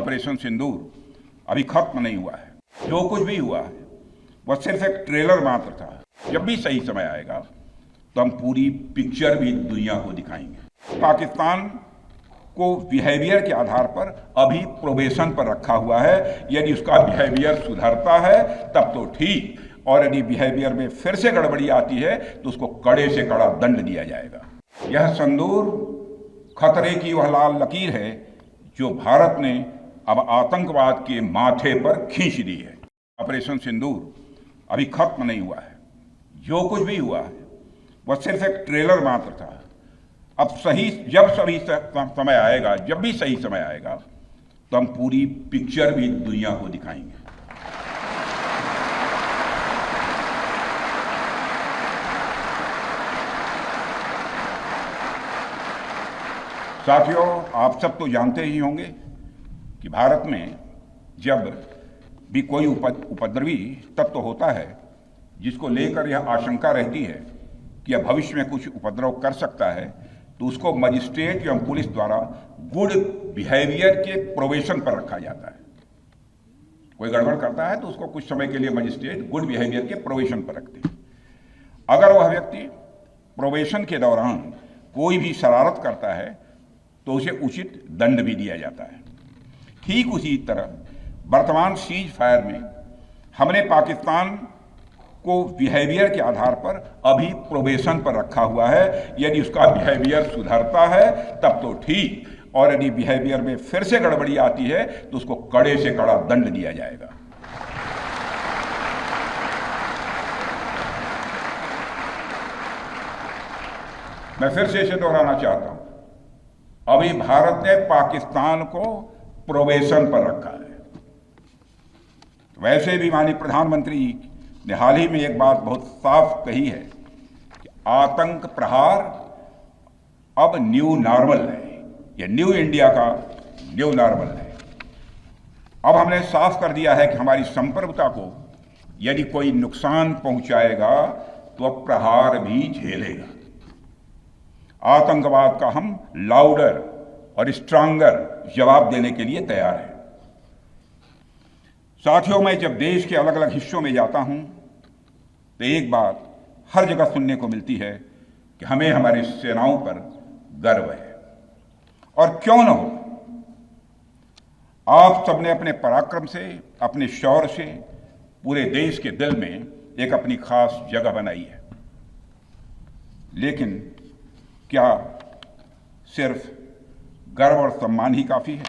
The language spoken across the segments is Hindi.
ऑपरेशन सिंदूर अभी खत्म नहीं हुआ है। जो कुछ भी हुआ है वह सिर्फ एक ट्रेलर मात्र था। जब भी सही समय आएगा तो हम पूरी पिक्चर भी दुनिया को दिखाएंगे। पाकिस्तान को बिहेवियर के आधार पर अभी प्रोबेशन पर रखा हुआ है। यदि उसका बिहेवियर सुधरता है तब तो ठीक, और यदि बिहेवियर में फिर से गड़बड़ी आती है तो उसको कड़े से कड़ा दंड दिया जाएगा। यह सिंदूर खतरे की वह लाल लकीर है जो भारत ने अब आतंकवाद के माथे पर खींच दी है। ऑपरेशन सिंदूर अभी खत्म नहीं हुआ है। जो कुछ भी हुआ है वह सिर्फ एक ट्रेलर मात्र था। अब समय आएगा, जब भी सही समय आएगा तो हम पूरी पिक्चर भी दुनिया को दिखाएंगे। साथियों, आप सब तो जानते ही होंगे कि भारत में जब भी कोई उपद्रवी तत्व होता है जिसको लेकर यह आशंका रहती है कि यह भविष्य में कुछ उपद्रव कर सकता है, तो उसको मजिस्ट्रेट एवं पुलिस द्वारा गुड बिहेवियर के प्रोबेशन पर रखा जाता है। कोई गड़बड़ करता है तो उसको कुछ समय के लिए मजिस्ट्रेट गुड बिहेवियर के प्रोबेशन पर रखते हैं। अगर वह व्यक्ति प्रोबेशन के दौरान कोई भी शरारत करता है तो उसे उचित दंड भी दिया जाता है। ठीक उसी तरह वर्तमान सीज फायर में हमने पाकिस्तान को बिहेवियर के आधार पर अभी प्रोबेशन पर रखा हुआ है। यदि उसका बिहेवियर सुधरता है तब तो ठीक, और यदि बिहेवियर में फिर से गड़बड़ी आती है तो उसको कड़े से कड़ा दंड दिया जाएगा। मैं फिर से इसे दोहराना चाहता हूं, अभी भारत ने पाकिस्तान को प्रोबेशन पर रखा है। वैसे भी माननीय प्रधानमंत्री ने हाल ही में एक बात बहुत साफ कही है कि आतंक प्रहार अब न्यू नॉर्मल है। यह न्यू इंडिया का न्यू नॉर्मल है। अब हमने साफ कर दिया है कि हमारी संप्रभुता को यदि कोई नुकसान पहुंचाएगा तो अब प्रहार भी झेलेगा। आतंकवाद का हम लाउडर और स्ट्रांगर जवाब देने के लिए तैयार हैं। साथियों, मैं जब देश के अलग अलग हिस्सों में जाता हूं तो एक बात हर जगह सुनने को मिलती है कि हमें हमारी सेनाओं पर गर्व है। और क्यों न हो, आप सबने अपने पराक्रम से, अपने शौर्य से पूरे देश के दिल में एक अपनी खास जगह बनाई है। लेकिन क्या सिर्फ गर्व और सम्मान ही काफी है?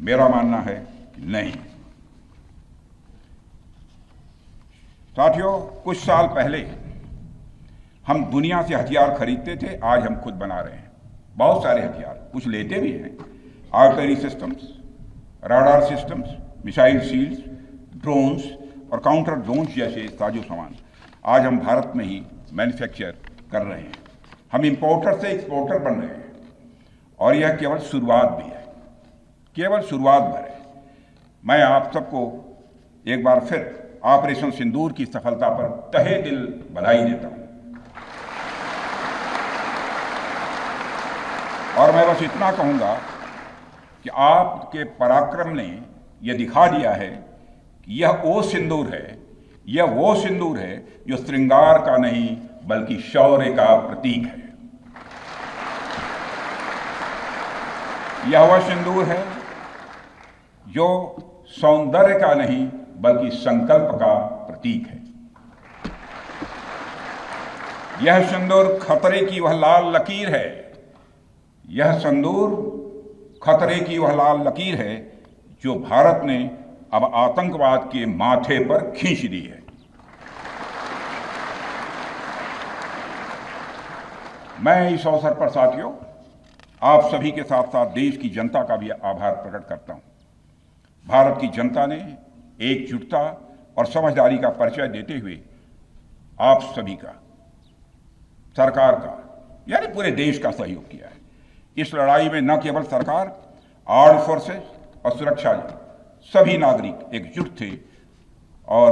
मेरा मानना है कि नहीं। साथियों, कुछ साल पहले हम दुनिया से हथियार खरीदते थे, आज हम खुद बना रहे हैं। बहुत सारे हथियार, कुछ लेते भी हैं। Artillery systems, radar systems, missile shields, drones और काउंटर ड्रोन्स जैसे साजो सामान आज हम भारत में ही मैन्युफैक्चर कर रहे हैं। हम इंपोर्टर से एक्सपोर्टर बन रहे हैं, और यह केवल शुरुआत भी है, केवल शुरुआत भर है। मैं आप सबको एक बार फिर ऑपरेशन सिंदूर की सफलता पर तहे दिल बधाई देता हूं। और मैं बस इतना कहूंगा कि आपके पराक्रम ने यह दिखा दिया है कि यह वो सिंदूर है, यह वो सिंदूर है जो श्रृंगार का नहीं बल्कि शौर्य का प्रतीक है। यह वह सिंदूर है जो सौंदर्य का नहीं बल्कि संकल्प का प्रतीक है। यह सिंदूर खतरे की वह लाल लकीर है। यह सिंदूर खतरे की वह लाल लकीर है जो भारत ने अब आतंकवाद के माथे पर खींच दी है। मैं इस अवसर पर साथियों आप सभी के साथ साथ देश की जनता का भी आभार प्रकट करता हूं। भारत की जनता ने एकजुटता और समझदारी का परिचय देते हुए आप सभी का, सरकार का, यानी पूरे देश का सहयोग किया है। इस लड़ाई में न केवल सरकार, आर्म्ड फोर्सेस और सुरक्षा सभी नागरिक एकजुट थे, और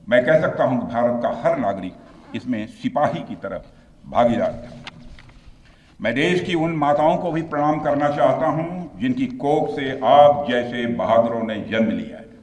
मैं कह सकता हूं कि भारत का हर नागरिक इसमें सिपाही की तरफ भागीदार था। मैं देश की उन माताओं को भी प्रणाम करना चाहता हूं जिनकी कोख से आप जैसे बहादुरों ने जन्म लिया है।